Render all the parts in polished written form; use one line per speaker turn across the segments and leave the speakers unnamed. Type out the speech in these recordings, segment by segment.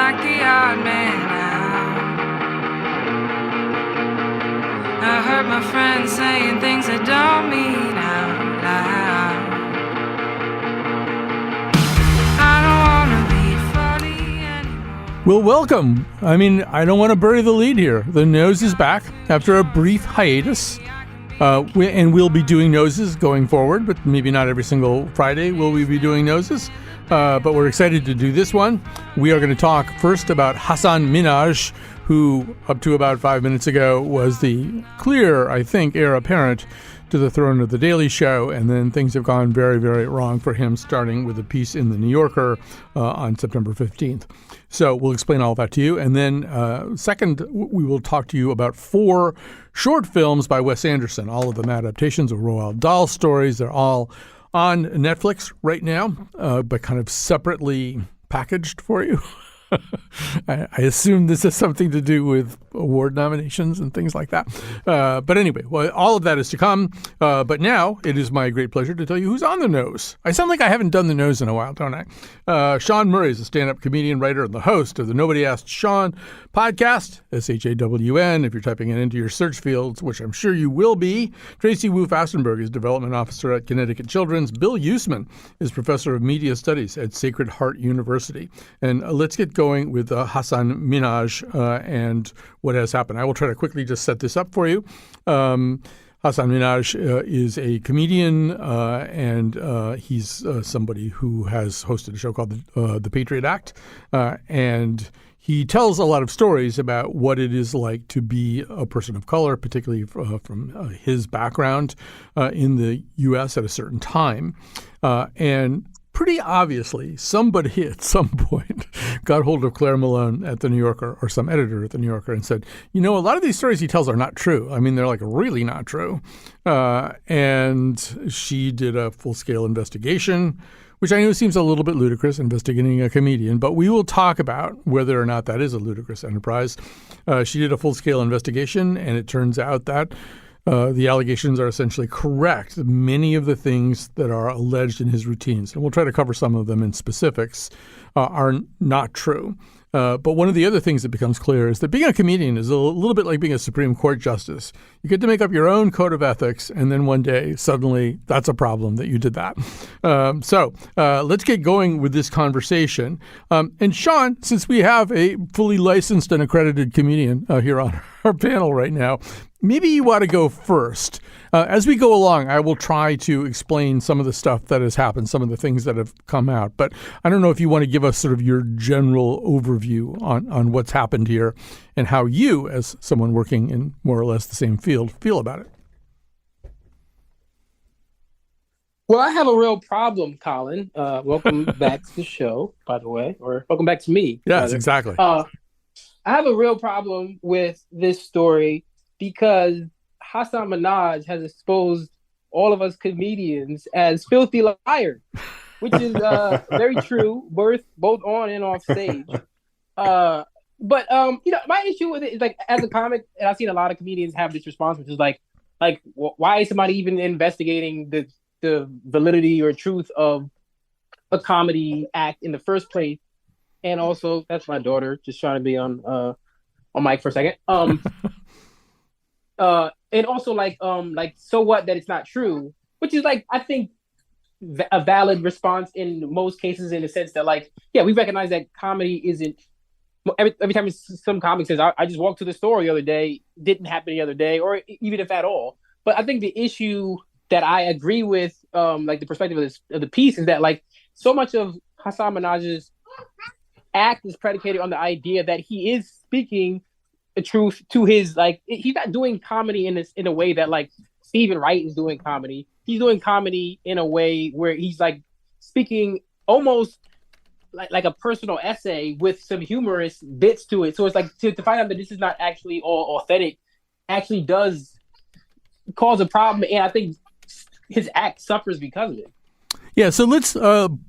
like the odd man out. I heard my friends saying things that don't mean out loud. I don't wanna be funny anymore.
Well, welcome. I mean, I don't want to bury the lead here. The nose is back after a brief hiatus. And we'll be doing noses going forward, but maybe not every single Friday will we be doing noses. But we're excited to do this one. We are going to talk first about Hasan Minhaj, who up to about 5 minutes ago was the clear, I think, heir apparent to the throne of The Daily Show, and then things have gone very, very wrong for him, starting with a piece in The New Yorker on September 15th. So we'll explain all that to you. And then second, we will talk to you about 4 short films by Wes Anderson, all of them adaptations of Roald Dahl stories. They're all on Netflix right now, but kind of separately packaged for you. I assume this has something to do with award nominations and things like that. But anyway, well, all of that is to come. But now it is my great pleasure to tell you who's on the nose. I sound like I haven't done the nose in a while, don't I? Shawn Murray is a stand-up comedian, writer, and the host of the Nobody Asked Shawn podcast, SHAWN, if you're typing it into your search fields, which I'm sure you will be. Tracy Fastenberg is development officer at Connecticut Children's. Bill Usman is professor of media studies at Sacred Heart University. And let's get going with Hasan Minhaj and what has happened. I will try to quickly just set this up for you. Hasan Minhaj is a comedian, and he's somebody who has hosted a show called The Patriot Act, and he tells a lot of stories about what it is like to be a person of color, particularly from his background in the U.S. at a certain time. And pretty obviously, somebody at some point got hold of Claire Malone at The New Yorker, or some editor at The New Yorker, and said, you know, a lot of these stories he tells are not true. I mean, they're like really not true. And she did a full-scale investigation, which I know seems a little bit ludicrous, investigating a comedian, but we will talk about whether or not that is a ludicrous enterprise. She did a full-scale investigation, and it turns out that the allegations are essentially correct. Many of the things that are alleged in his routines, and we'll try to cover some of them in specifics, are not true. But one of the other things that becomes clear is that being a comedian is a little bit like being a Supreme Court justice. You get to make up your own code of ethics, and then one day, suddenly, that's a problem that you did that. So let's get going with this conversation. And Shawn, since we have a fully licensed and accredited comedian here on our panel right now, maybe you want to go first. As we go along, I will try to explain some of the stuff that has happened, some of the things that have come out. But I don't know if you want to give us sort of your general overview on what's happened here and how you, as someone working in more or less the same field, feel about it.
Well, I have a real problem, Colin. Welcome back to the show, by the way, or welcome back to me.
Yes, exactly.
I have a real problem with this story because Hasan Minhaj has exposed all of us comedians as filthy liars, which is very true, both on and off stage. But you know, my issue with it is, like, as a comic, and I've seen a lot of comedians have this response, which is like why is somebody even investigating the validity or truth of a comedy act in the first place? And also, that's my daughter just trying to be on mic for a second. And also, like, so what that it's not true, which is, like, I think a valid response in most cases, in the sense that, like, yeah, we recognize that comedy isn't every time some comic says, I just walked to the store the other day, didn't happen the other day, or even if at all. But I think the issue that I agree with, like, the perspective of the piece, is that, like, so much of Hasan Minhaj's act is predicated on the idea that he is speaking the truth to his, like, he's not doing comedy in a way that, like, Stephen Wright is doing comedy. He's doing comedy in a way where he's, like, speaking almost like a personal essay with some humorous bits to it. So it's like to find out that this is not actually all authentic actually does cause a problem, and I think his act suffers because of it.
Yeah, so let's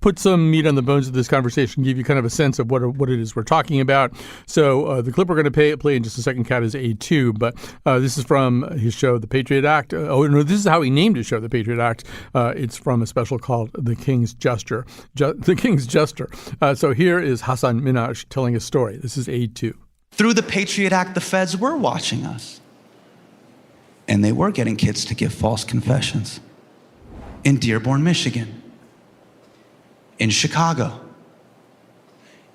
put some meat on the bones of this conversation, give you kind of a sense of what it is we're talking about. So the clip we're going to play in just a second, Kat, is A2, but this is from his show, The Patriot Act. Oh, no, this is how he named his show, The Patriot Act. It's from a special called The King's Jester. The King's Jester. So here is Hasan Minhaj telling a story. This is A2.
Through the Patriot Act, the feds were watching us. And they were getting kids to give false confessions. In Dearborn, Michigan. In Chicago,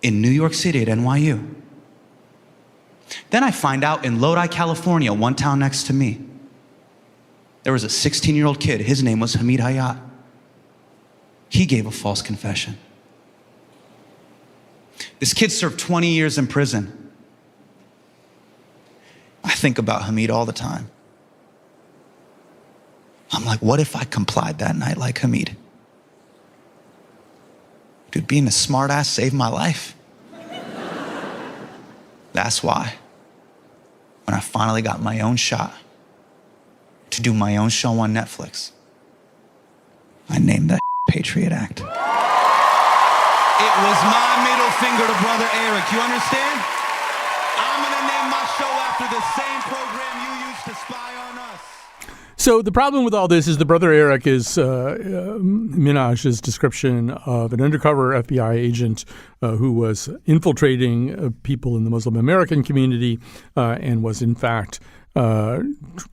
in New York City at NYU. Then I find out in Lodi, California, one town next to me, there was a 16-year-old kid. His name was Hamid Hayat. He gave a false confession. This kid served 20 years in prison. I think about Hamid all the time. I'm like, what if I complied that night like Hamid? Dude, being a smartass saved my life. That's why, when I finally got my own shot to do my own show on Netflix, I named that Patriot Act. It was my middle finger to Brother Eric, you understand? I'm gonna name my show after the same program you used to spy on us.
So the problem with all this is the Brother Eric is Minhaj's description of an undercover FBI agent who was infiltrating people in the Muslim American community and was in fact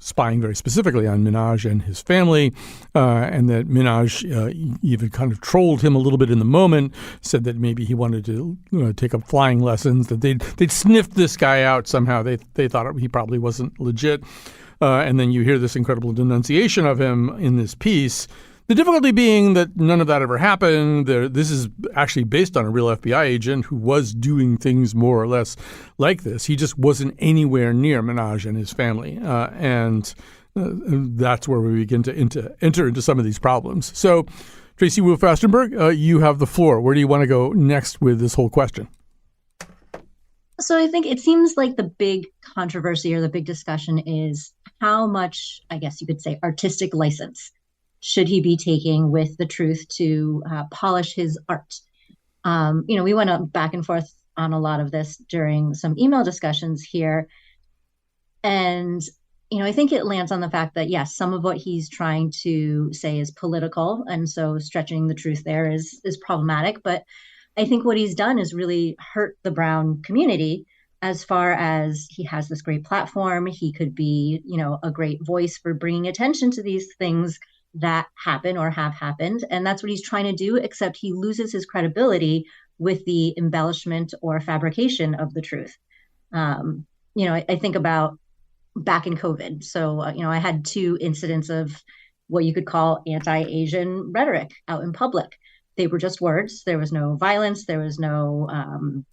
spying very specifically on Minhaj and his family, and that Minhaj even kind of trolled him a little bit in the moment, said that maybe he wanted to take up flying lessons, that they'd sniffed this guy out somehow. They thought he probably wasn't legit. And then you hear this incredible denunciation of him in this piece. The difficulty being that none of that ever happened. This is actually based on a real FBI agent who was doing things more or less like this. He just wasn't anywhere near Minhaj and his family. And that's where we begin to enter into some of these problems. So, Tracy Fastenberg, you have the floor. Where do you want to go next with this whole question?
So I think it seems like the big controversy or the big discussion is how much, I guess you could say, artistic license should he be taking with the truth to polish his art? We went back and forth on a lot of this during some email discussions here. And, I think it lands on the fact that, yes, some of what he's trying to say is political. And so stretching the truth there is problematic. But I think what he's done is really hurt the Brown community as far as he has this great platform. He could be, a great voice for bringing attention to these things that happen or have happened. And that's what he's trying to do, except he loses his credibility with the embellishment or fabrication of the truth. I think about back in COVID. So, I had 2 incidents of what you could call anti-Asian rhetoric out in public. They were just words. There was no violence. There was no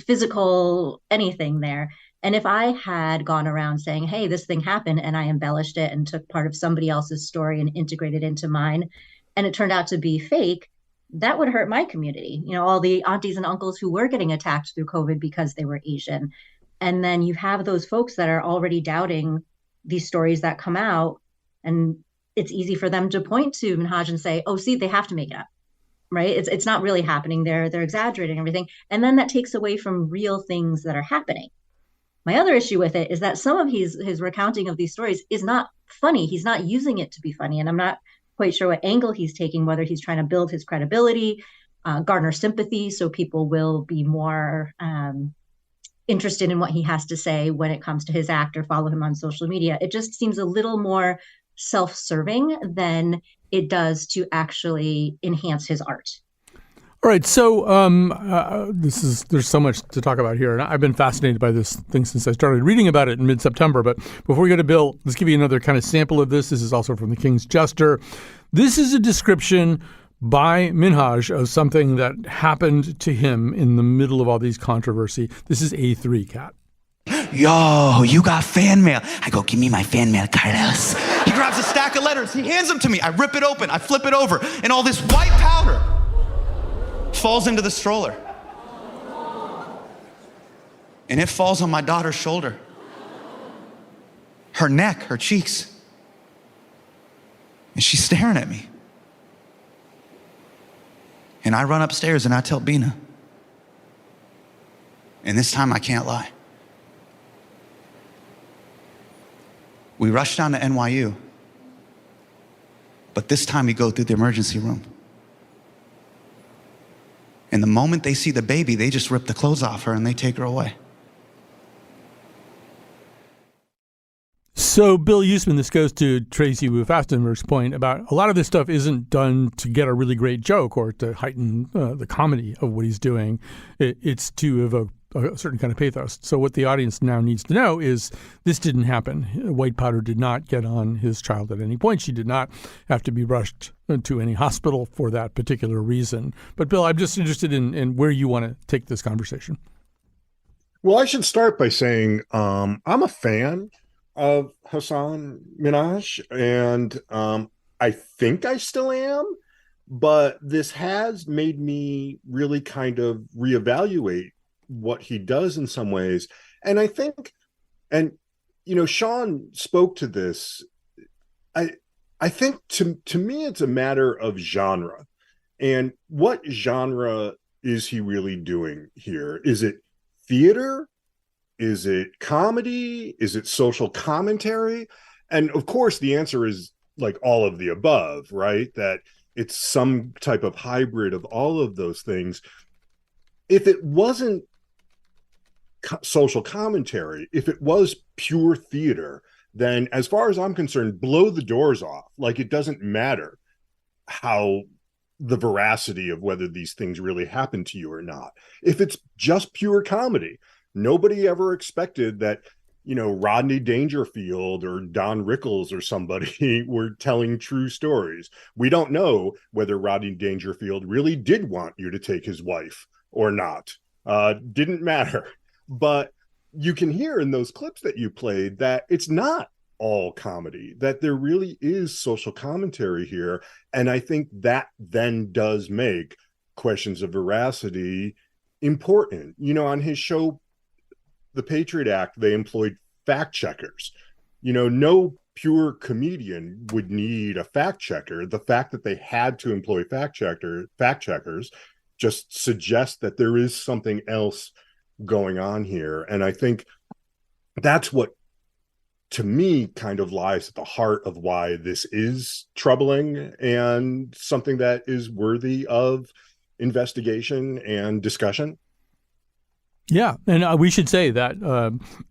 physical anything there. And if I had gone around saying, hey, this thing happened, and I embellished it and took part of somebody else's story and integrated into mine, and it turned out to be fake, that would hurt my community. All the aunties and uncles who were getting attacked through COVID because they were Asian. And then you have those folks that are already doubting these stories that come out. And it's easy for them to point to Minhaj and say, oh, see, they have to make it up. Right? It's not really happening. They're exaggerating everything. And then that takes away from real things that are happening. My other issue with it is that some of his recounting of these stories is not funny. He's not using it to be funny. And I'm not quite sure what angle he's taking, whether he's trying to build his credibility, garner sympathy, so people will be more interested in what he has to say when it comes to his act or follow him on social media. It just seems a little more self-serving than it does to actually enhance his art.
All right, so there's so much to talk about here, and I've been fascinated by this thing since I started reading about it in mid-September. But before we go to Bill, let's give you another kind of sample of this. This is also from The King's Jester. This is a description by Minhaj of something that happened to him in the middle of all these controversy. This is A3, Kat.
Yo, you got fan mail. I go, give me my fan mail, Carlos. He grabs a stack of letters. He hands them to me. I rip it open. I flip it over. And all this white powder falls into the stroller. And it falls on my daughter's shoulder. Her neck, her cheeks. And she's staring at me. And I run upstairs and I tell Bina. And this time I can't lie. We rush down to NYU. But this time we go through the emergency room. And the moment they see the baby, they just rip the clothes off her and they take her away.
So, Bill Usman, this goes to Tracy Fastenberg's point about a lot of this stuff isn't done to get a really great joke or to heighten the comedy of what he's doing. It's to evoke a certain kind of pathos. So what the audience now needs to know is this didn't happen. White powder did not get on his child at any point. She did not have to be rushed to any hospital for that particular reason. But, Bill, I'm just interested in where you want to take this conversation.
Well, I should start by saying I'm a fan of Hasan Minhaj, and I think I still am, but this has made me really kind of reevaluate what he does in some ways. And I think, and Shawn spoke to this, I think to me it's a matter of genre. And what genre is he really doing here? Is it theater? Is it comedy? Is it social commentary? And of course, the answer is like all of the above, right? That it's some type of hybrid of all of those things. If it wasn't social commentary, if it was pure theater, then as far as I'm concerned, blow the doors off. Like, it doesn't matter how the veracity of whether these things really happen to you or not. If it's just pure comedy, nobody ever expected that, Rodney Dangerfield or Don Rickles or somebody were telling true stories. We don't know whether Rodney Dangerfield really did want you to take his wife or not. Didn't matter. But you can hear in those clips that you played that it's not all comedy, that there really is social commentary here. And I think that then does make questions of veracity important. On his show, The Patriot Act, they employed fact checkers. No pure comedian would need a fact checker. The fact that they had to employ fact checkers just suggests that there is something else going on here. And I think that's what, to me, kind of lies at the heart of why this is troubling and something that is worthy of investigation and discussion.
Yeah, and we should say that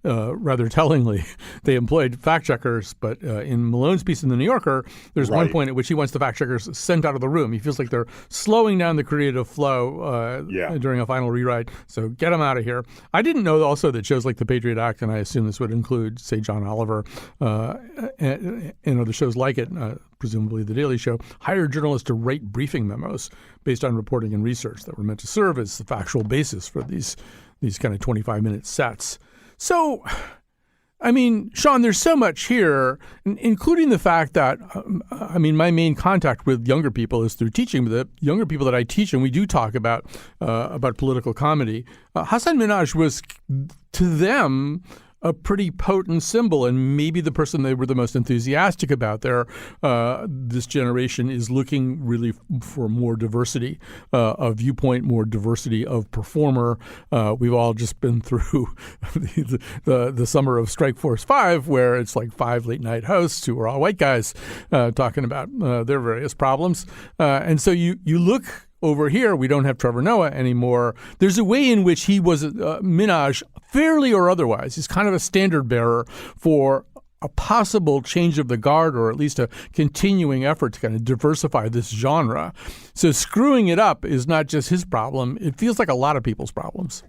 rather tellingly, they employed fact checkers, but in Malone's piece in The New Yorker, there's one point at which he wants the fact checkers sent out of the room. He feels like they're slowing down the creative flow during a final rewrite, so get them out of here. I didn't know also that shows like The Patriot Act, and I assume this would include, say, John Oliver and other shows like it, presumably The Daily Show, hired journalists to write briefing memos based on reporting and research that were meant to serve as the factual basis for these kind of 25-minute sets. So, I mean, Shawn, there's so much here, including the fact that, my main contact with younger people is through teaching. The younger people that I teach, and we do talk about political comedy, Hasan Minhaj was, to them, a pretty potent symbol, and maybe the person they were the most enthusiastic about. This generation is looking really for more diversity of viewpoint, more diversity of performer. We've all just been through the summer of Strike Force 5, where it's like 5 late night hosts who are all white guys talking about their various problems. And so you look over here, we don't have Trevor Noah anymore. There's a way in which he was, Minhaj, fairly or otherwise, he's kind of a standard bearer for a possible change of the guard, or at least a continuing effort to kind of diversify this genre. So screwing it up is not just his problem. It feels like a lot of people's problems.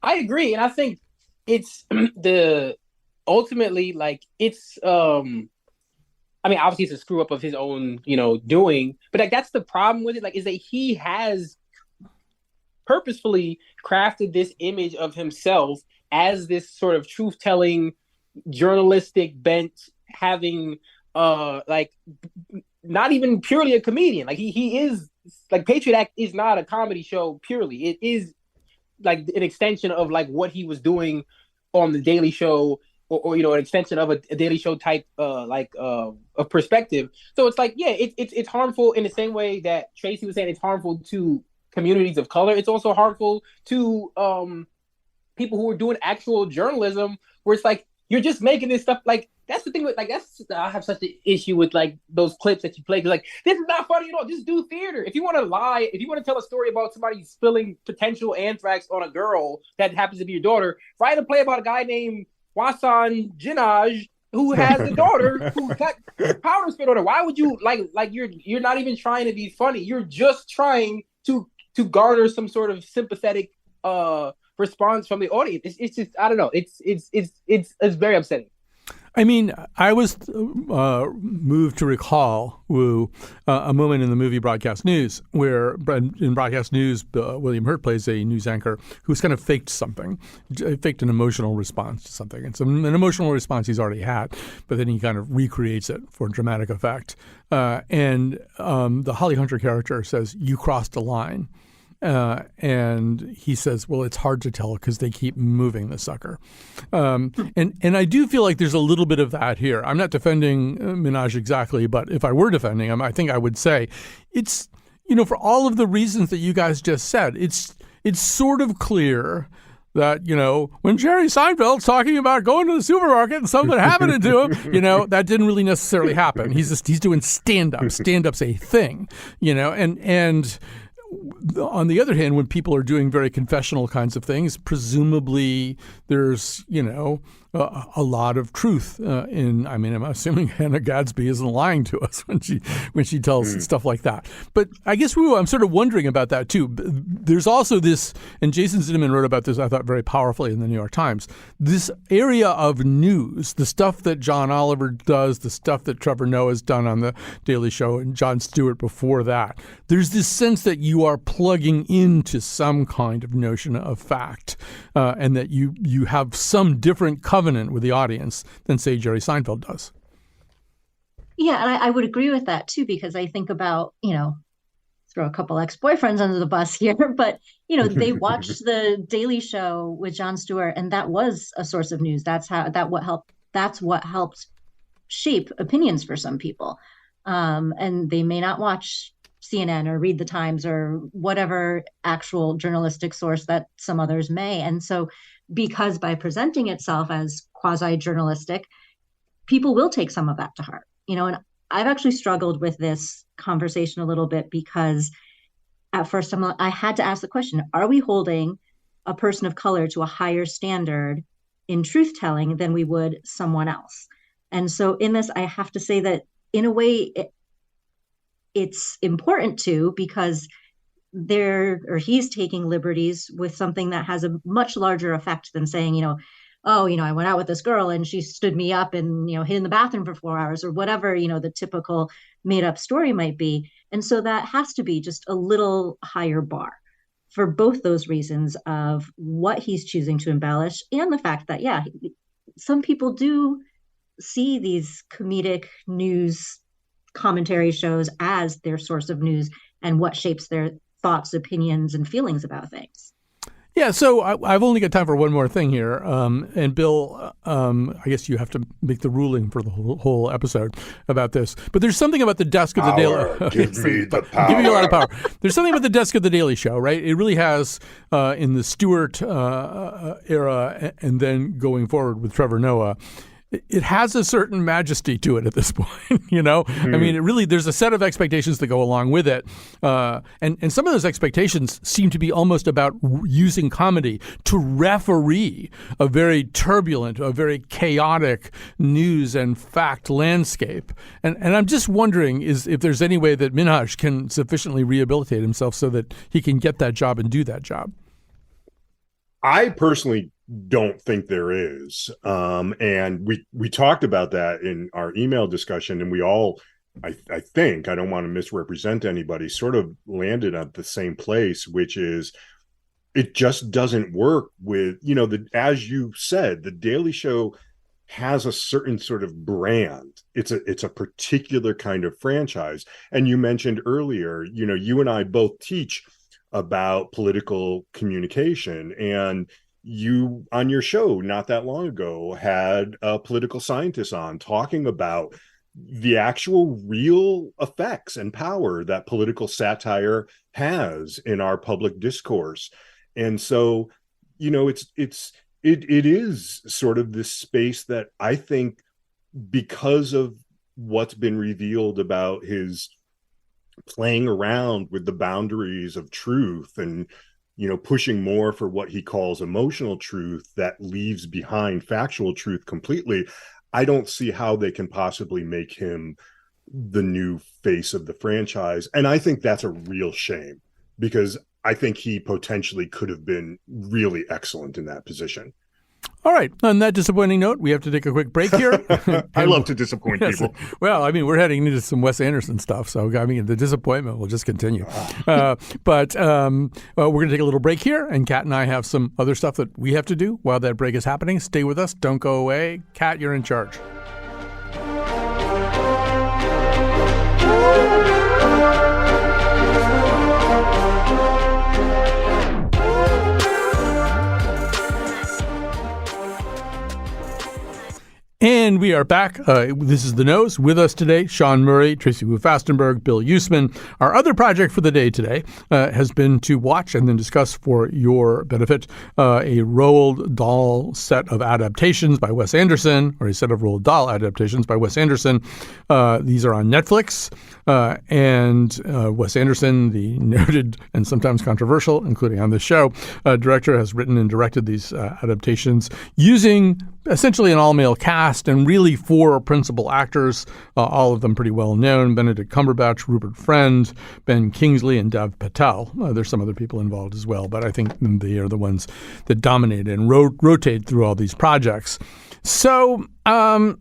I agree. And I think it's ultimately like it's, obviously it's a screw up of his own, doing, but like that's the problem with it. Like, is that he has purposefully crafted this image of himself as this sort of truth-telling, journalistic bent, having, not even purely a comedian. Like he is, like, Patriot Act is not a comedy show purely. It is like an extension of like what he was doing on The Daily Show or an extension of a Daily Show type of perspective. So it's like, yeah, it's harmful in the same way that Tracy was saying it's harmful to communities of color. It's also harmful to people who are doing actual journalism, where it's like you're just making this stuff. Like, that's the thing with, like, I have such an issue with, like, those clips that you play. Like, this is not funny at all. Just do theater. If you want to lie, if you want to tell a story about somebody spilling potential anthrax on a girl that happens to be your daughter, write a play about a guy named Hasan Minhaj who has a daughter who got powder spit on her. Why would you like you're not even trying to be funny. You're just trying to garner some sort of sympathetic response from the audience. It's just, I don't know. It's very upsetting.
I mean, I was moved to recall a moment in the movie Broadcast News where in Broadcast News, William Hurt plays a news anchor who's kind of faked something, faked an emotional response to something. It's an emotional response he's already had, but then he kind of recreates it for dramatic effect. And the Holly Hunter character says, "You crossed a line." And he says, well, it's hard to tell because they keep moving the sucker. And I do feel like there's a little bit of that here. I'm not defending Minhaj exactly, but if I were defending him, I think I would say it's, for all of the reasons that you guys just said, it's sort of clear that, when Jerry Seinfeld's talking about going to the supermarket and something happened to him, that didn't really necessarily happen. He's doing stand-up. Stand-up's a thing, and on the other hand, when people are doing very confessional kinds of things, presumably there's, a lot of truth in. I mean, I'm assuming Hannah Gadsby isn't lying to us when she tells stuff like that. But I guess I'm sort of wondering about that too. There's also this, and Jason Zinoman wrote about this, I thought, very powerfully in the New York Times. This area of news, the stuff that John Oliver does, the stuff that Trevor Noah's done on the Daily Show, and Jon Stewart before that. There's this sense that you are plugging into some kind of notion of fact, and that you have some different covenant with the audience than, say, Jerry Seinfeld does.
Yeah, and I would agree with that too, because I think about, throw a couple ex-boyfriends under the bus here, but they watched the Daily Show with Jon Stewart, and that was a source of news. That's what helped shape opinions for some people. And they may not watch CNN or read the Times or whatever actual journalistic source that some others may. And so, because by presenting itself as quasi-journalistic, people will take some of that to heart. And I've actually struggled with this conversation a little bit, because at first I had to ask the question, are we holding a person of color to a higher standard in truth-telling than we would someone else? And so in this, I have to say that in a way, it's important to, because he's taking liberties with something that has a much larger effect than saying, I went out with this girl and she stood me up and, hid in the bathroom for 4 hours, or whatever, the typical made up story might be. And so that has to be just a little higher bar for both those reasons of what he's choosing to embellish, and the fact that, some people do see these comedic news commentary shows as their source of news and what shapes their thoughts, opinions, and feelings about things.
Yeah, so I've only got time for one more thing here. And Bill, I guess you have to make the ruling for the whole episode about this. But there's something about the desk of the Daily...
Give me the power.
Give me a lot of power. There's something about the desk of the Daily Show, right? It really has, in the Stewart era and then going forward with Trevor Noah, it has a certain majesty to it at this point, I mean, it really, there's a set of expectations that go along with it. And some of those expectations seem to be almost about using comedy to referee a very turbulent, a very chaotic news and fact landscape. And I'm just wondering if there's any way that Minhaj can sufficiently rehabilitate himself so that he can get that job and do that job.
I personally don't think there is. And we talked about that in our email discussion, and we all, I think, I don't want to misrepresent anybody, sort of landed at the same place, which is it just doesn't work with, as you said, the Daily Show has a certain sort of brand. It's a particular kind of franchise. And you mentioned earlier, you and I both teach about political communication, and you on your show not that long ago had a political scientist on talking about the actual real effects and power that political satire has in our public discourse. And so, it is sort of this space that I think, because of what's been revealed about his playing around with the boundaries of truth and pushing more for what he calls emotional truth that leaves behind factual truth completely, I don't see how they can possibly make him the new face of the franchise. And I think that's a real shame, because I think he potentially could have been really excellent in that position.
All right. On that disappointing note, we have to take a quick break here.
I love to disappoint people.
Well, we're heading into some Wes Anderson stuff, so the disappointment will just continue. But we're going to take a little break here, and Kat and I have some other stuff that we have to do while that break is happening. Stay with us. Don't go away. Kat, you're in charge. And we are back. This is The Nose. With us today, Shawn Murray, Tracy Fastenberg, Bill Usman. Our other project for the day today has been to watch and then discuss for your benefit a Roald Dahl set of adaptations by Wes Anderson, or a set of Roald Dahl adaptations by Wes Anderson. These are on Netflix. And Wes Anderson, the noted and sometimes controversial, including on this show, director, has written and directed these adaptations using essentially an all-male cast and really four principal actors, all of them pretty well known: Benedict Cumberbatch, Rupert Friend, Ben Kingsley, and Dev Patel. There's some other people involved as well, but I think they are the ones that dominate and rotate through all these projects. So, I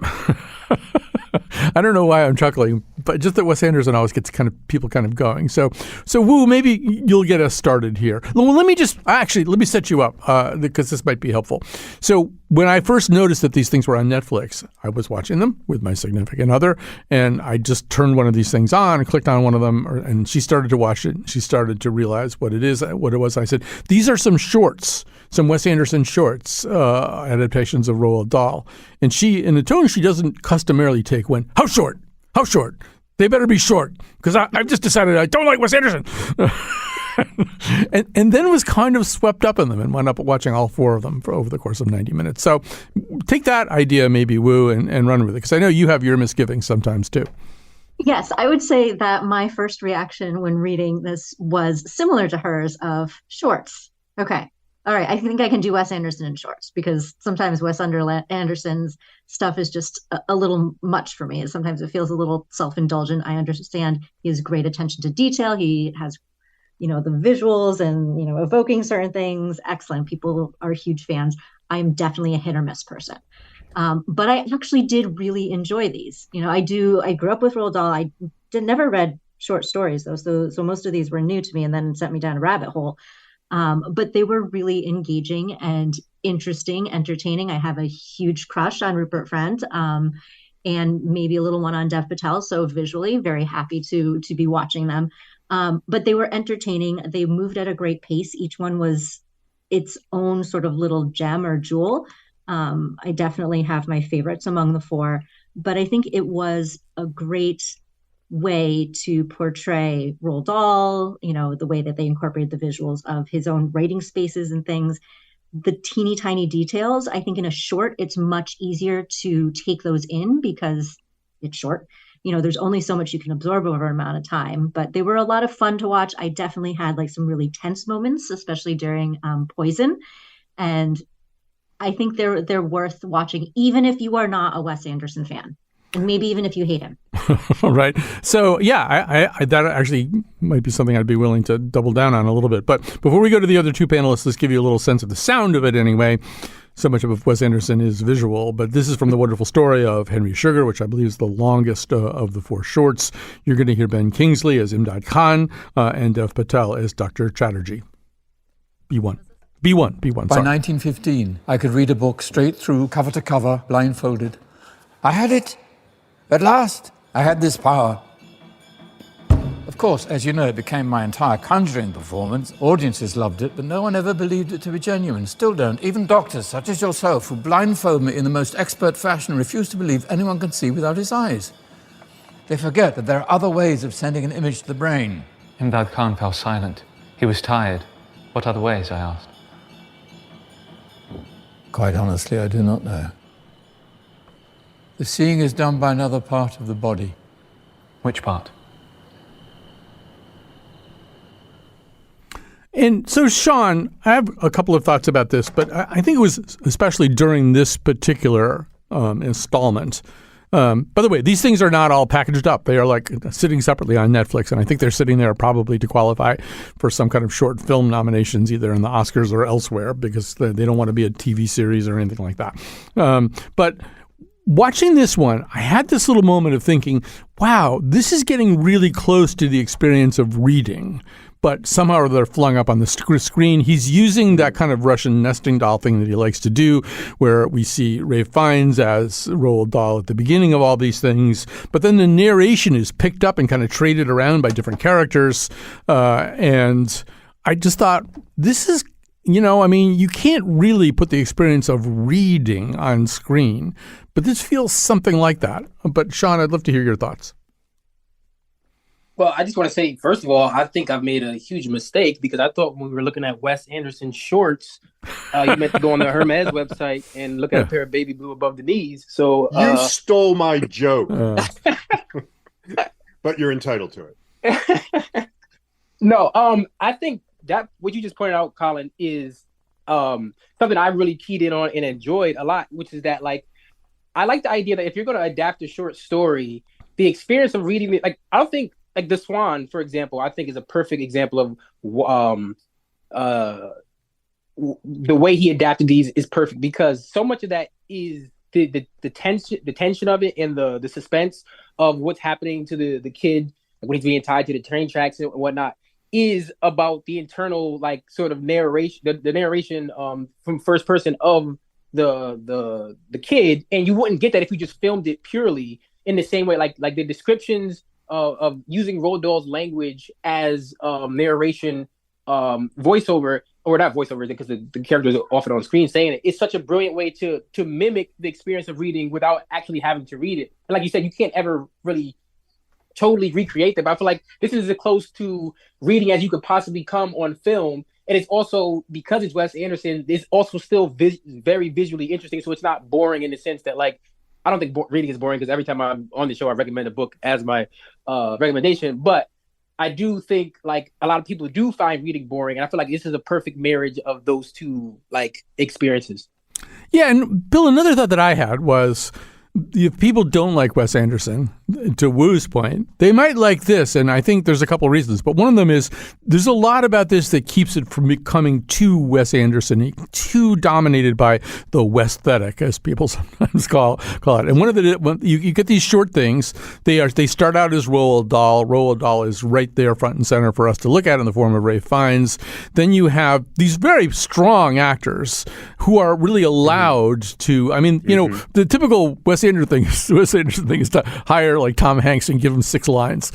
don't know why I'm chuckling, but just that Wes Anderson always gets people going. So Wu, maybe you'll get us started here. Well, let me set you up because this might be helpful. So when I first noticed that these things were on Netflix, I was watching them with my significant other, and I just turned one of these things on and clicked on one of them, and she started to watch it. She started to realize what it was. I said, these are some shorts, some Wes Anderson shorts, adaptations of Roald Dahl. And she, in the tone she doesn't customarily take, went, How short? How short? They better be short, because I've just decided I don't like Wes Anderson. and then was kind of swept up in them and wound up watching all four of them for over the course of 90 minutes. So take that idea, maybe, Wu, and run with it, because I know you have your misgivings sometimes too.
Yes, I would say that my first reaction when reading this was similar to hers, of shorts. Okay. All right, I think I can do Wes Anderson in shorts, because sometimes Wes Anderson's stuff is just a little much for me. Sometimes it feels a little self-indulgent. I understand he has great attention to detail. He has, the visuals and, evoking certain things. Excellent. People are huge fans. I'm definitely a hit or miss person. But I actually did really enjoy these. I grew up with Roald Dahl. I never read short stories, though. So most of these were new to me and then sent me down a rabbit hole. But they were really engaging and interesting, entertaining. I have a huge crush on Rupert Friend, and maybe a little one on Dev Patel. So visually, very happy to be watching them. But they were entertaining. They moved at a great pace. Each one was its own sort of little gem or jewel. I definitely have my favorites among the four, but I think it was a great way to portray Roald Dahl, the way that they incorporated the visuals of his own writing spaces and things, the teeny tiny details. I think in a short, it's much easier to take those in because it's short. There's only so much you can absorb over an amount of time, but they were a lot of fun to watch. I definitely had some really tense moments, especially during Poison. And I think they're worth watching, even if you are not a Wes Anderson fan. And maybe even if you hate him.
Right. So, yeah, I that actually might be something I'd be willing to double down on a little bit. But before we go to the other two panelists, let's give you a little sense of the sound of it anyway. So much of Wes Anderson is visual, but this is from The Wonderful Story of Henry Sugar, which I believe is the longest of the four shorts. You're going to hear Ben Kingsley as Imdad Khan and Dev Patel as Dr. Chatterjee. B1. By
1915, I could read a book straight through, cover to cover, blindfolded. I had it. At last, I had this power. Of course, as you know, it became my entire Conjuring performance. Audiences loved it, but no one ever believed it to be genuine. Still don't. Even doctors, such as yourself, who blindfold me in the most expert fashion, refuse to believe anyone can see without his eyes. They forget that there are other ways of sending an image to the brain.
Imdad Khan fell silent. He was tired. What other ways, I asked.
Quite honestly, I do not know. The seeing is done by another part of the body.
Which part?
And so, Shawn, I have a couple of thoughts about this, but I think it was especially during this particular installment. By the way, these things are not all packaged up. They are like sitting separately on Netflix, and I think they're sitting there probably to qualify for some kind of short film nominations, either in the Oscars or elsewhere, because they don't want to be a TV series or anything like that. But watching this one, I had this little moment of thinking, wow, this is getting really close to the experience of reading. But somehow they're flung up on the screen. He's using that kind of Russian nesting doll thing that he likes to do, where we see Ralph Fiennes as Roald Dahl at the beginning of all these things. But then the narration is picked up and kind of traded around by different characters. And I just thought, this is, you can't really put the experience of reading on screen. But this feels something like that. But Shawn, I'd love to hear your thoughts.
Well, I just want to say, first of all, I think I've made a huge mistake because I thought when we were looking at Wes Anderson shorts, you meant to go on the Hermes website and look at a pair of baby blue above the knees. So
you stole my joke, but you're entitled to
it. No, I think that what you just pointed out, Colin, is something I really keyed in on and enjoyed a lot, which is that, like, I like the idea that if you're going to adapt a short story, the experience of reading it, like, I don't think, like the Swan, for example, I think is a perfect example of the way he adapted these is perfect, because so much of that is the tension of it and the suspense of what's happening to the kid when he's being tied to the train tracks and whatnot is about the internal, like, sort of narration, the narration from first person of the kid, and you wouldn't get that if you just filmed it purely in the same way, like the descriptions of using Roald Dahl's language as narration, voiceover, or not voiceover, because the characters are often on screen saying it. It's such a brilliant way to mimic the experience of reading without actually having to read it. And like you said, you can't ever really totally recreate that, but I feel like this is as close to reading as you could possibly come on film. And it's also, because it's Wes Anderson, it's also still very visually interesting. So it's not boring in the sense that, like, I don't think reading is boring, because every time I'm on the show, I recommend a book as my recommendation. But I do think, like, a lot of people do find reading boring. And I feel like this is a perfect marriage of those two, like, experiences.
Yeah. And Bill, another thought that I had was, if people don't like Wes Anderson, to Wu's point, they might like this. And I think there's a couple of reasons. But one of them is there's a lot about this that keeps it from becoming too Wes Anderson-y, too dominated by the Westhetic, as people sometimes call it. And one of you get these short things. They start out as Roald Dahl. Roald Dahl is right there front and center for us to look at in the form of Ralph Fiennes. Then you have these very strong actors who are really allowed to, the typical Wes Anderson thing is to hire like Tom Hanks and give him 6 lines.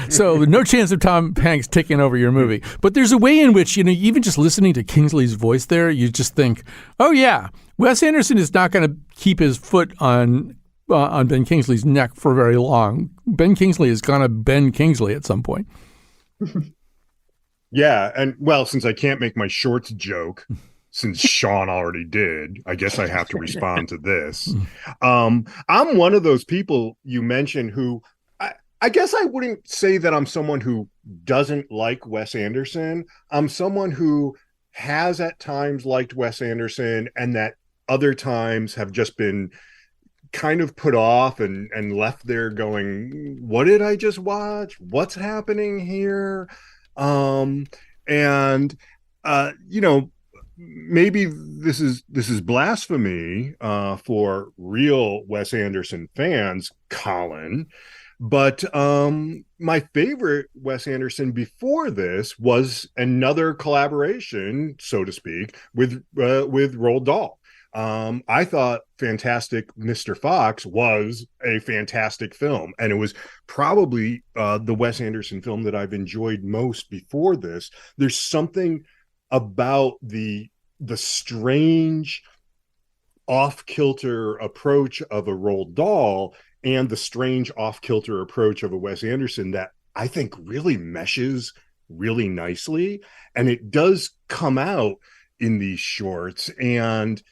So no chance of Tom Hanks taking over your movie. But there's a way in which, even just listening to Kingsley's voice there, you just think, oh yeah, Wes Anderson is not going to keep his foot on Ben Kingsley's neck for very long. Ben Kingsley is going to Ben Kingsley at some point.
Yeah, and well, since I can't make my shorts joke, since Shawn already did, I guess I have to respond to this. I'm one of those people you mentioned who, I guess I wouldn't say that I'm someone who doesn't like Wes Anderson. I'm someone who has at times liked Wes Anderson, and that other times have just been kind of put off and left there going, what did I just watch? What's happening here? Maybe this is blasphemy for real Wes Anderson fans, Colin, but my favorite Wes Anderson before this was another collaboration, so to speak, with Roald Dahl. I thought Fantastic Mr. Fox was a fantastic film, and it was probably the Wes Anderson film that I've enjoyed most before this. There's something about the strange off-kilter approach of a Roald Dahl and the strange off-kilter approach of a Wes Anderson that I think really meshes really nicely, and it does come out in these shorts. And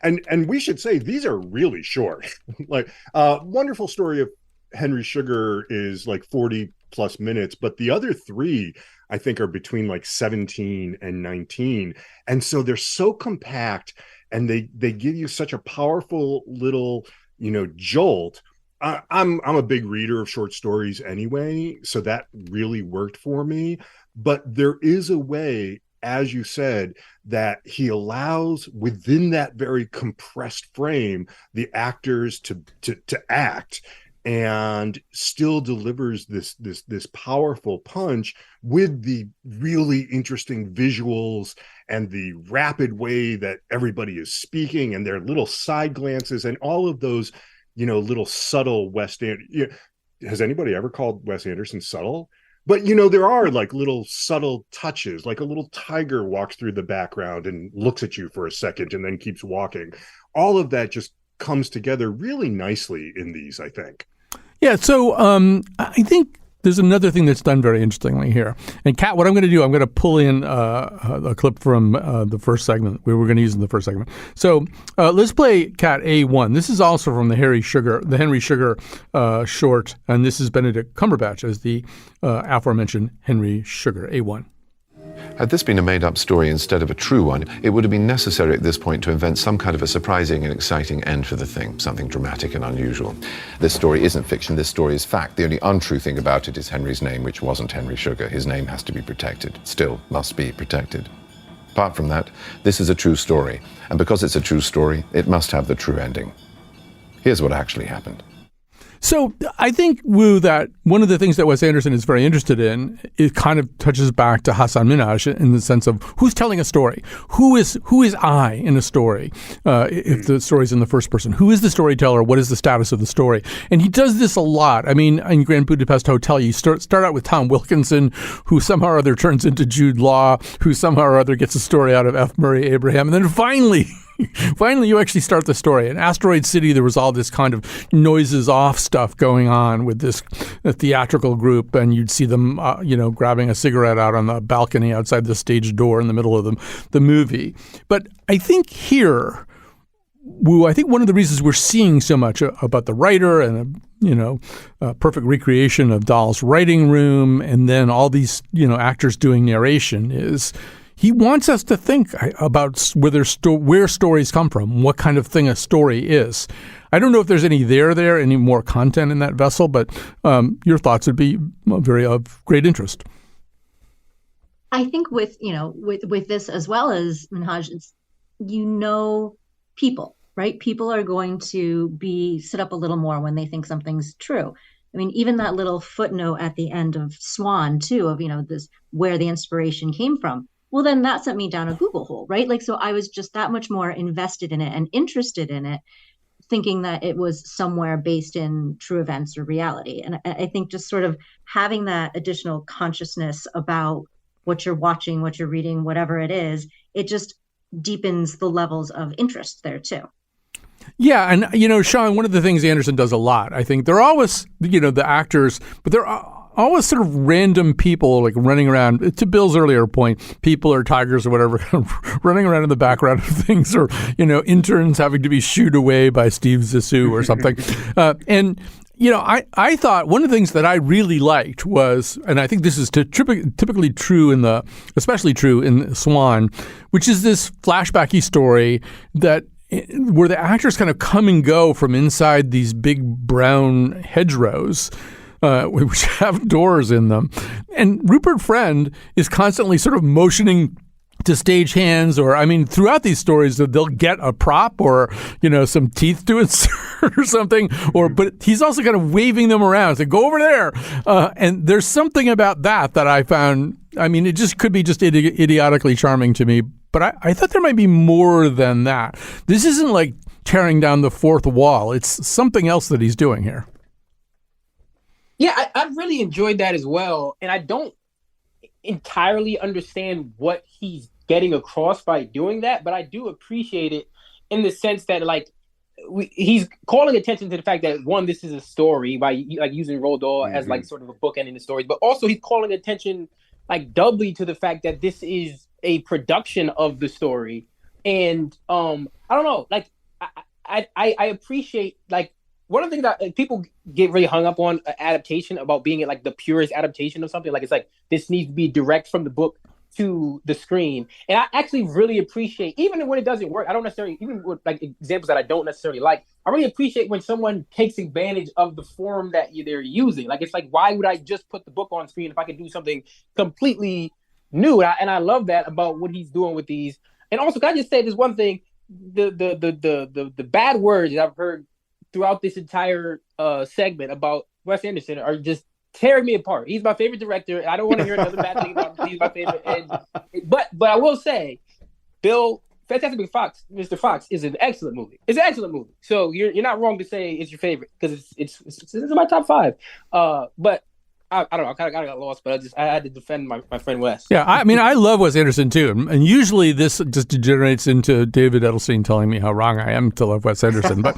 and we should say these are really short. Like Wonderful Story of Henry Sugar is like 40 plus minutes, but the other three I think are between like 17 and 19, and so they're so compact, and they give you such a powerful little jolt. I'm a big reader of short stories anyway, so that really worked for me. But there is a way, as you said, that he allows within that very compressed frame the actors to act, and still delivers this powerful punch with the really interesting visuals and the rapid way that everybody is speaking and their little side glances and all of those little subtle Wes Anderson. Has anybody ever called Wes Anderson subtle? But there are like little subtle touches, like a little tiger walks through the background and looks at you for a second and then keeps walking. All of that just comes together really nicely in these, I think.
Yeah, so I think there's another thing that's done very interestingly here. And Kat, what I'm going to do, I'm going to pull in a clip from the first segment we were going to use in the first segment. So let's play Kat A1. This is also from the Henry Sugar short, and this is Benedict Cumberbatch as the aforementioned Henry Sugar A1.
Had this been a made-up story instead of a true one, it would have been necessary at this point to invent some kind of a surprising and exciting end for the thing, something dramatic and unusual. This story isn't fiction, this story is fact. The only untrue thing about it is Henry's name, which wasn't Henry Sugar. His name has to be protected, still must be protected. Apart from that, this is a true story, and because it's a true story, it must have the true ending. Here's what actually happened.
So I think, Wu, that one of the things that Wes Anderson is very interested in, it kind of touches back to Hasan Minhaj in the sense of who's telling a story. Who is I in a story? If the story's in the first person, who is the storyteller? What is the status of the story? And he does this a lot. I mean, in Grand Budapest Hotel, you start out with Tom Wilkinson, who somehow or other turns into Jude Law, who somehow or other gets a story out of F. Murray Abraham, and then finally you actually start the story. In Asteroid City, there was all this kind of noises off stuff going on with this theatrical group, and you'd see them, grabbing a cigarette out on the balcony outside the stage door in the middle of the movie. But I think here, Wu, I think one of the reasons we're seeing so much about the writer and a perfect recreation of Dahl's writing room, and then all these actors doing narration is. He wants us to think about where stories come from, what kind of thing a story is. I don't know if there's any more content in that vessel, but your thoughts would be very of great interest.
I think with this as well as Minhaj, it's people, right? People are going to sit up a little more when they think something's true. I mean, even that little footnote at the end of Swan too, of this where the inspiration came from. Well, then that sent me down a Google hole, right? Like, so I was just that much more invested in it and interested in it, thinking that it was somewhere based in true events or reality. And I think just sort of having that additional consciousness about what you're watching, what you're reading, whatever it is, it just deepens the levels of interest there too.
Yeah, and Shawn, one of the things Anderson does a lot, I think, they're always, the actors, but they're always sort of random people like running around. To Bill's earlier point, people or tigers or whatever running around in the background of things, or interns having to be shooed away by Steve Zissou or something. I thought one of the things that I really liked was, and I think this is typically true especially true in Swan, which is this flashbacky story where the actors kind of come and go from inside these big brown hedgerows, which have doors in them. And Rupert Friend is constantly sort of motioning to stage hands, throughout these stories, they'll get a prop or, some teeth to insert or something, but he's also kind of waving them around. So go over there. And there's something about that I found, it just could be just idiotically charming to me. but I thought there might be more than that. This isn't like tearing down the fourth wall. It's something else that he's doing here.
Yeah, I really enjoyed that as well. And I don't entirely understand what he's getting across by doing that, but I do appreciate it in the sense that, like, he's calling attention to the fact that, one, this is a story by like using Roald Dahl as like sort of a book ending the story, but also he's calling attention like doubly to the fact that this is a production of the story. And I don't know, like I appreciate, like, one of the things that people get really hung up on adaptation about being like the purest adaptation of something. Like, it's like, this needs to be direct from the book to the screen. And I actually really appreciate, even when it doesn't work, I don't necessarily, even with like examples that I don't necessarily like, I really appreciate when someone takes advantage of the form that they're using. Like, it's like, why would I just put the book on screen if I could do something completely new? And I love that about what he's doing with these. And also, can I just say this one thing? The bad words that I've heard throughout this entire segment about Wes Anderson are just tearing me apart. He's my favorite director. I don't want to hear another bad thing about him. He's my favorite. But I will say, Fantastic Fox, Mr. Fox is an excellent movie. It's an excellent movie. So you're not wrong to say it's your favorite, because it's in my top 5. But I don't know. I kind of got lost, but I had to defend my friend Wes.
Yeah, I mean, I love Wes Anderson too, and usually this just degenerates into David Edelstein telling me how wrong I am to love Wes Anderson. But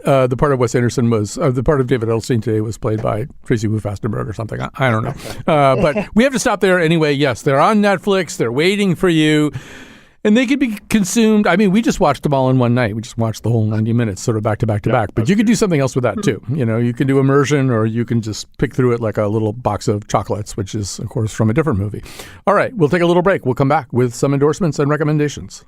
the part of Wes Anderson was the part of David Edelstein today was played by Tracy Fastenberg or something. I don't know. But we have to stop there anyway. Yes, they're on Netflix. They're waiting for you. And they could be consumed. I mean, we just watched them all in one night. We just watched the whole 90 minutes, sort of back to back to back. But you could do something else with that too. You know, you can do immersion, or you can just pick through it like a little box of chocolates, which is, of course, from a different movie. All right, we'll take a little break. We'll come back with some endorsements and recommendations.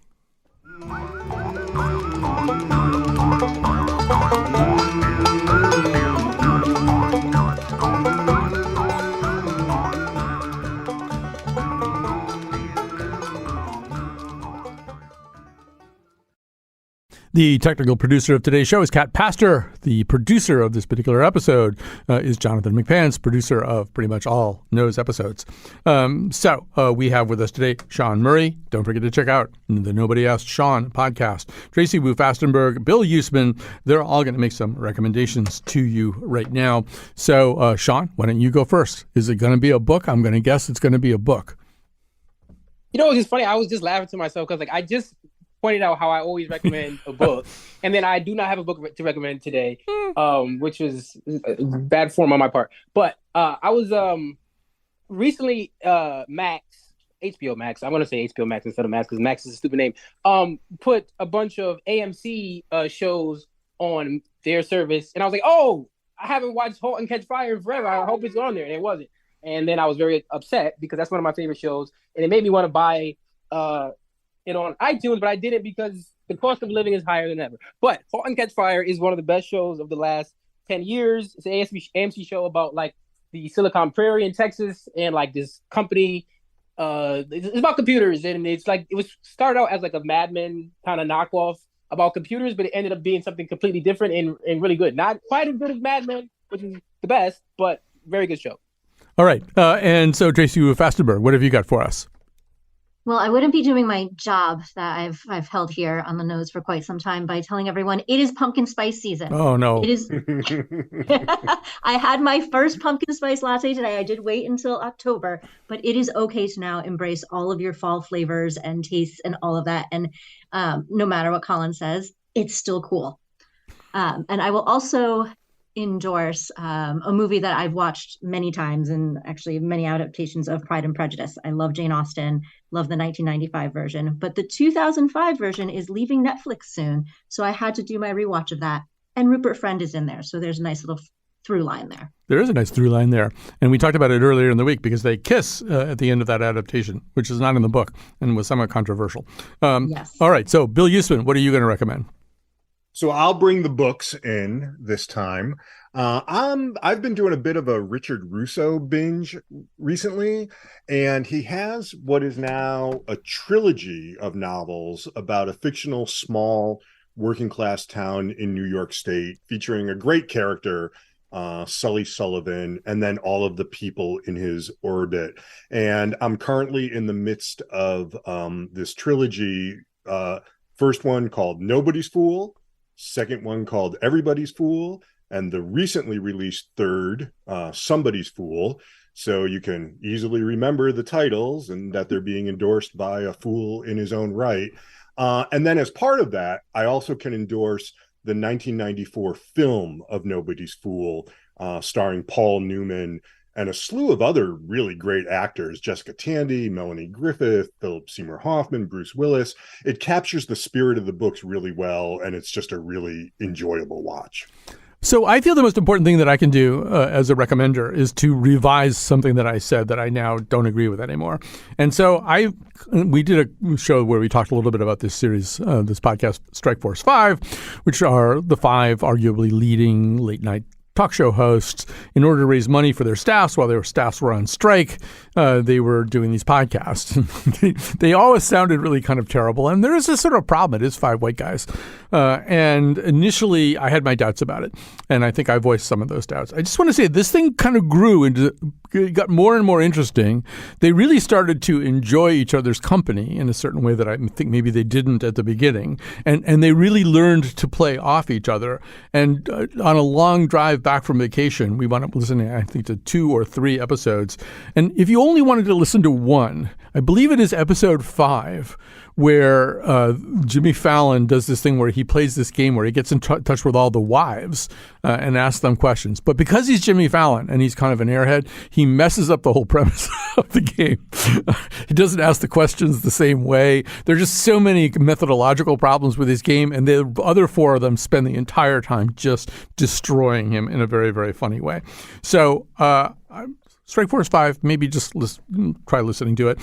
The technical producer of today's show is Kat Pastor. The producer of this particular episode is Jonathan McPants, producer of pretty much all Nose episodes. So we have with us today Shawn Murray. Don't forget to check out the Nobody Asked Shawn podcast. Tracy Fastenberg, Bill Usman. They're all going to make some recommendations to you right now. So, Shawn, why don't you go first? Is it going to be a book? I'm going to guess it's going to be a book.
You know, it's just funny. I was just laughing to myself because, like, I just pointed out how I always recommend a book, and then I do not have a book to recommend today, which was bad form on my part. But I was recently HBO Max. I'm going to say HBO Max instead of Max because Max is a stupid name. Put a bunch of AMC shows on their service, and I was like, oh, I haven't watched *Halt and Catch Fire* in forever. I hope it's on there, and it wasn't. And then I was very upset because that's one of my favorite shows, and it made me want to buy it on iTunes, but I didn't because the cost of living is higher than ever. But *Halt and Catch Fire* is one of the best shows of the last 10 years. It's an AMC show about like the Silicon Prairie in Texas, and like this company. It's about computers, and it's like it was started out as like a Mad Men kind of knockoff about computers, but it ended up being something completely different and really good. Not quite as good as Mad Men, which is the best, but very good show. All
right, and so Tracy Fastenberg, what have you got for us?
Well, I wouldn't be doing my job that I've held here on the Nose for quite some time by telling everyone it is pumpkin spice season.
Oh, no.
It is. I had my first pumpkin spice latte today. I did wait until October, but it is okay to now embrace all of your fall flavors and tastes and all of that. And no matter what Colin says, it's still cool. And I will also endorse a movie that I've watched many times, and actually many adaptations of Pride and Prejudice. I love Jane Austen, love the 1995 version, but the 2005 version is leaving Netflix soon, so I had to do my rewatch of that. And Rupert Friend is in there, so there's a nice little through line there.
There is a nice through line there, and we talked about it earlier in the week because they kiss at the end of that adaptation, which is not in the book and was somewhat controversial.
Yes.
All right, so Bill Usman, what are you going to recommend?
So I'll bring the books in this time. I've been doing a bit of a Richard Russo binge recently, and he has what is now a trilogy of novels about a fictional small working class town in New York State, featuring a great character Sully Sullivan, and then all of the people in his orbit. And I'm currently in the midst of this trilogy. First one called Nobody's Fool, second one called Everybody's Fool, and the recently released third, Somebody's Fool. So you can easily remember the titles and that they're being endorsed by a fool in his own right. And then as part of that, I also can endorse the 1994 film of Nobody's Fool, starring Paul Newman and a slew of other really great actors, Jessica Tandy, Melanie Griffith, Philip Seymour Hoffman, Bruce Willis. It captures the spirit of the books really well, and it's just a really enjoyable watch.
So I feel the most important thing that I can do as a recommender is to revise something that I said that I now don't agree with anymore. And so we did a show where we talked a little bit about this series, this podcast, Strike Force 5, which are the 5 arguably leading late night talk show hosts. In order to raise money for their staffs while their staffs were on strike, they were doing these podcasts. They always sounded really kind of terrible. And there is this sort of problem. It is 5 white guys. And initially, I had my doubts about it. And I think I voiced some of those doubts. I just want to say this thing kind of grew into, it got more and more interesting. They really started to enjoy each other's company in a certain way that I think maybe they didn't at the beginning. And they really learned to play off each other. And on a long drive back from vacation, we wound up listening, I think, to 2 or 3 episodes. And if you only wanted to listen to one, I believe it is episode 5, where Jimmy Fallon does this thing where he plays this game where he gets in touch with all the wives and asks them questions. But because he's Jimmy Fallon and he's kind of an airhead, he messes up the whole premise of the game. He doesn't ask the questions the same way. There are just so many methodological problems with his game, and the other 4 of them spend the entire time just destroying him in a very, very funny way. So Strike Force 5, maybe just try listening to it.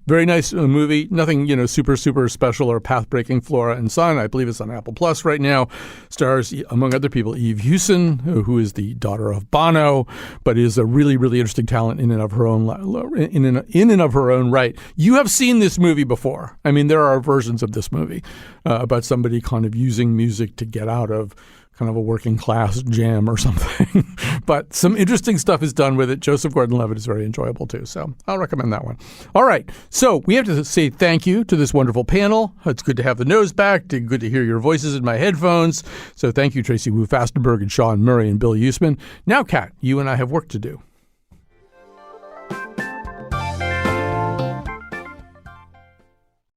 Very nice movie. Nothing, super, super special or path-breaking. Flora and Son. I believe it's on Apple Plus right now. Stars, among other people, Eve Hewson, who is the daughter of Bono, but is a really, really interesting talent in and of her own right. You have seen this movie before. I mean, there are versions of this movie about somebody kind of using music to get out of kind of a working class jam or something. But some interesting stuff is done with it. Joseph Gordon-Levitt is very enjoyable too. So I'll recommend that one. All right. So we have to say thank you to this wonderful panel. It's good to have the nose back. Good to hear your voices in my headphones. So thank you, Tracy Wu Fastenberg and Shawn Murray and Bill Usman. Now, Kat, you and I have work to do.